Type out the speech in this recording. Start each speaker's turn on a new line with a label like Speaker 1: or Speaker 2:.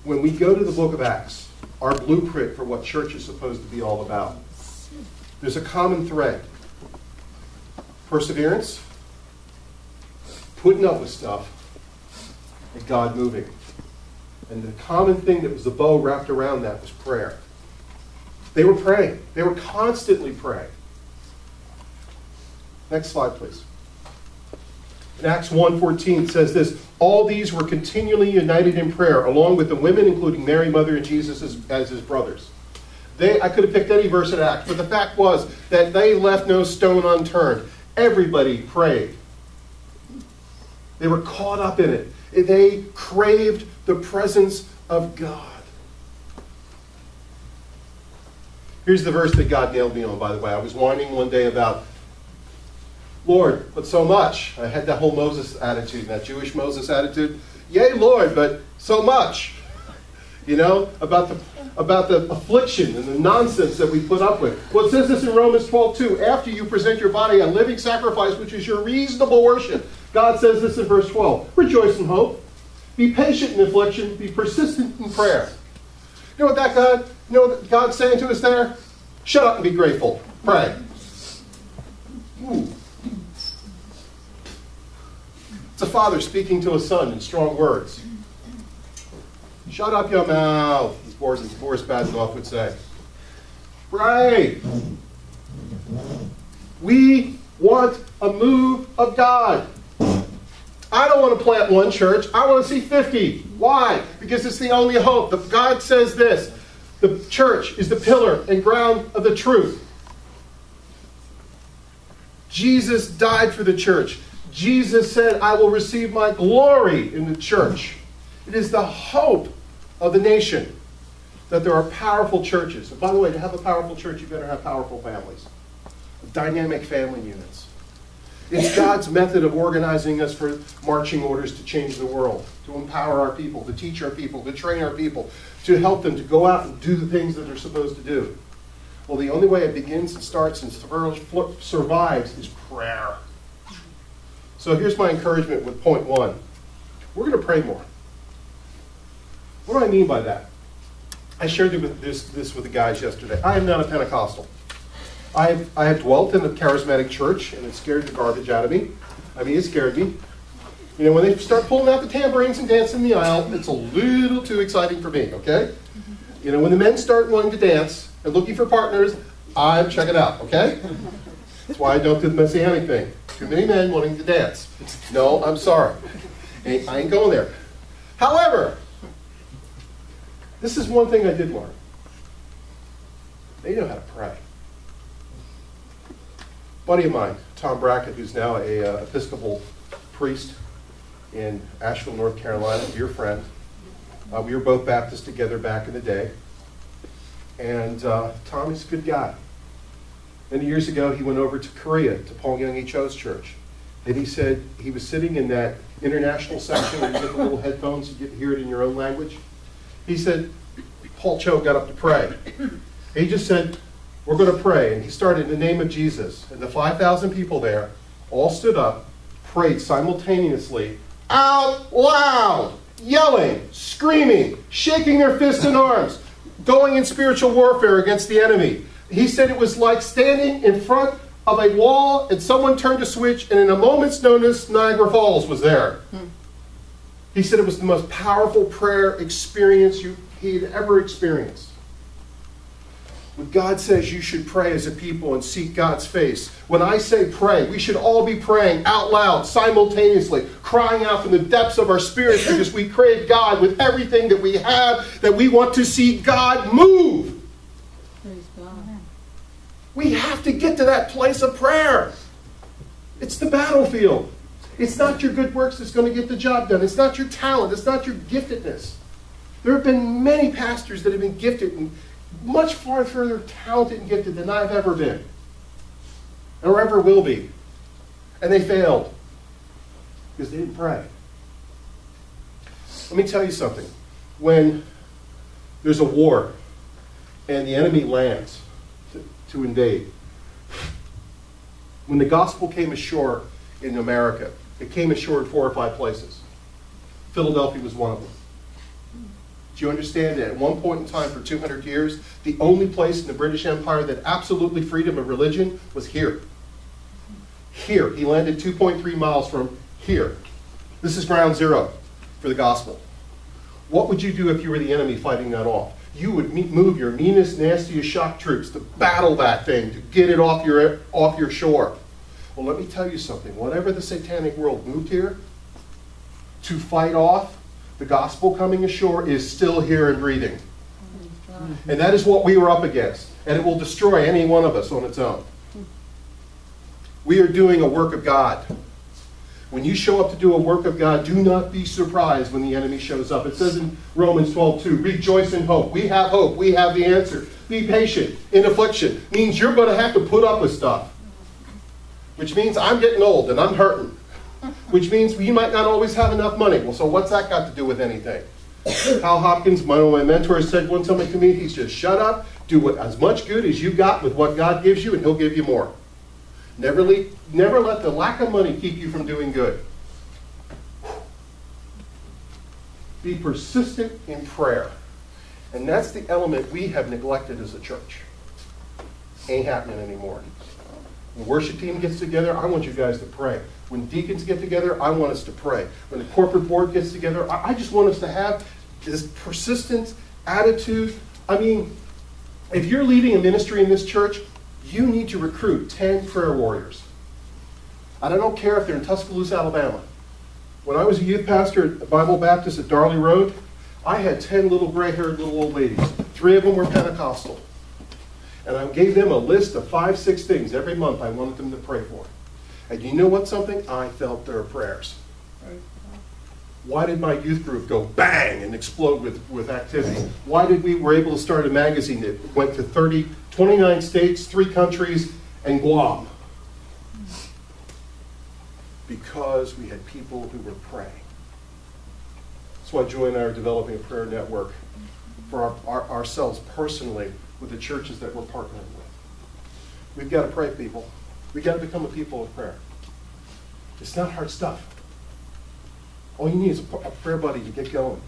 Speaker 1: when we go to the book of Acts, our blueprint for what church is supposed to be all about, there's a common thread. Perseverance, putting up with stuff, and God moving. And the common thing that was the bow wrapped around that was prayer. They were praying. They were constantly praying. Next slide, please. In Acts 1:14 it says this, all these were continually united in prayer, along with the women, including Mary, mother of Jesus, as his brothers. I could have picked any verse in Acts, but the fact was that they left no stone unturned. Everybody prayed. They were caught up in it. They craved the presence of God. Here's the verse that God nailed me on, by the way. I was whining one day about, Lord, but so much. I had that whole Moses attitude, that Jewish Moses attitude. Yay, Lord, but so much. You know, about the affliction and the nonsense that we put up with. Well, it says this in Romans 12:2. After you present your body a living sacrifice, which is your reasonable worship. God says this in verse 12. Rejoice in hope. Be patient in affliction. Be persistent in prayer. You know what God's saying to us there? Shut up and be grateful. Pray. Ooh. It's a father speaking to a son in strong words. Shut up your mouth, as Boris Badenov would say. Pray. We want a move of God. I don't want to plant one church. I want to see 50. Why? Because it's the only hope. God says this. The church is the pillar and ground of the truth. Jesus died for the church. Jesus said, I will receive my glory in the church. It is the hope of the nation that there are powerful churches. And by the way, to have a powerful church, you better have powerful families. Dynamic family units. It's God's method of organizing us for marching orders to change the world, to empower our people, to teach our people, to train our people, to help them to go out and do the things that they're supposed to do. Well, the only way it begins and starts and survives is prayer. So here's my encouragement with point 1. We're going to pray more. What do I mean by that? I shared this with the guys yesterday. I am not a Pentecostal. I have dwelt in a charismatic church, and it scared the garbage out of me. I mean, it scared me. You know, when they start pulling out the tambourines and dancing in the aisle, it's a little too exciting for me, okay? You know, when the men start wanting to dance and looking for partners, I'm checking out, okay? That's why I don't do the Messianic thing. Too many men wanting to dance. No, I'm sorry. I ain't going there. However, this is one thing I did learn. They know how to pray. A buddy of mine, Tom Brackett, who's now a Episcopal priest in Asheville, North Carolina, dear friend. We were both Baptists together back in the day. And Tom is a good guy. Many years ago, he went over to Korea, to Paul Young Cho's church. And he said he was sitting in that international section where you get the little headphones, you get to hear it in your own language. He said, Paul Cho got up to pray. He just said, we're going to pray. And he started in the name of Jesus. And the 5,000 people there all stood up, prayed simultaneously, out loud, yelling, screaming, shaking their fists and arms, going in spiritual warfare against the enemy. He said it was like standing in front of a wall and someone turned a switch and in a moment's notice, Niagara Falls was there. He said it was the most powerful prayer experience he'd ever experienced. When God says you should pray as a people and seek God's face, when I say pray, we should all be praying out loud, simultaneously, crying out from the depths of our spirits because we crave God with everything that we have, that we want to see God move.
Speaker 2: Praise God.
Speaker 1: We have to get to that place of prayer. It's the battlefield. It's not your good works that's going to get the job done. It's not your talent. It's not your giftedness. There have been many pastors that have been gifted and much far further talented and gifted than I've ever been or ever will be. And they failed because they didn't pray. Let me tell you something. When there's a war and the enemy lands to invade, when the gospel came ashore in America, it came ashore in 4 or 5 places. Philadelphia was one of them. Do you understand that at one point in time for 200 years, the only place in the British Empire that absolutely freedom of religion was here? Here. He landed 2.3 miles from here. This is ground zero for the gospel. What would you do if you were the enemy fighting that off? You would move your meanest, nastiest shock troops to battle that thing, to get it off your shore. Well, let me tell you something. Whatever the satanic world moved here to fight off the gospel coming ashore is still here and breathing. And that is what we were up against. And it will destroy any one of us on its own. We are doing a work of God. When you show up to do a work of God, do not be surprised when the enemy shows up. It says in Romans 12:2, rejoice in hope. We have hope. We have the answer. Be patient in affliction. Means you're going to have to put up with stuff. Which means I'm getting old and I'm hurting. Which means you might not always have enough money. Well, so what's that got to do with anything? Hal Hopkins, one of my mentors, said one time to me, he said, shut up, do as much good as you got with what God gives you, and he'll give you more. Never let the lack of money keep you from doing good. Be persistent in prayer. And that's the element we have neglected as a church. Ain't happening anymore. When the worship team gets together, I want you guys to pray. When deacons get together, I want us to pray. When the corporate board gets together, I just want us to have this persistent attitude. I mean, if you're leading a ministry in this church, you need to recruit 10 prayer warriors. I don't care if they're in Tuscaloosa, Alabama. When I was a youth pastor at Bible Baptist at Darley Road, I had 10 little gray-haired little old ladies. 3 of them were Pentecostal. And I gave them a list of 5, 6 things every month I wanted them to pray for. And you know what something? I felt their prayers. Why did my youth group go bang and explode with activity? Why did we were able to start a magazine that went to 29 states, 3 countries, and Guam? Because we had people who were praying. That's why Joy and I are developing a prayer network for ourselves personally with the churches that we're partnering with. We've got to pray, people. We've got to become a people of prayer. It's not hard stuff. All you need is a prayer buddy to get going.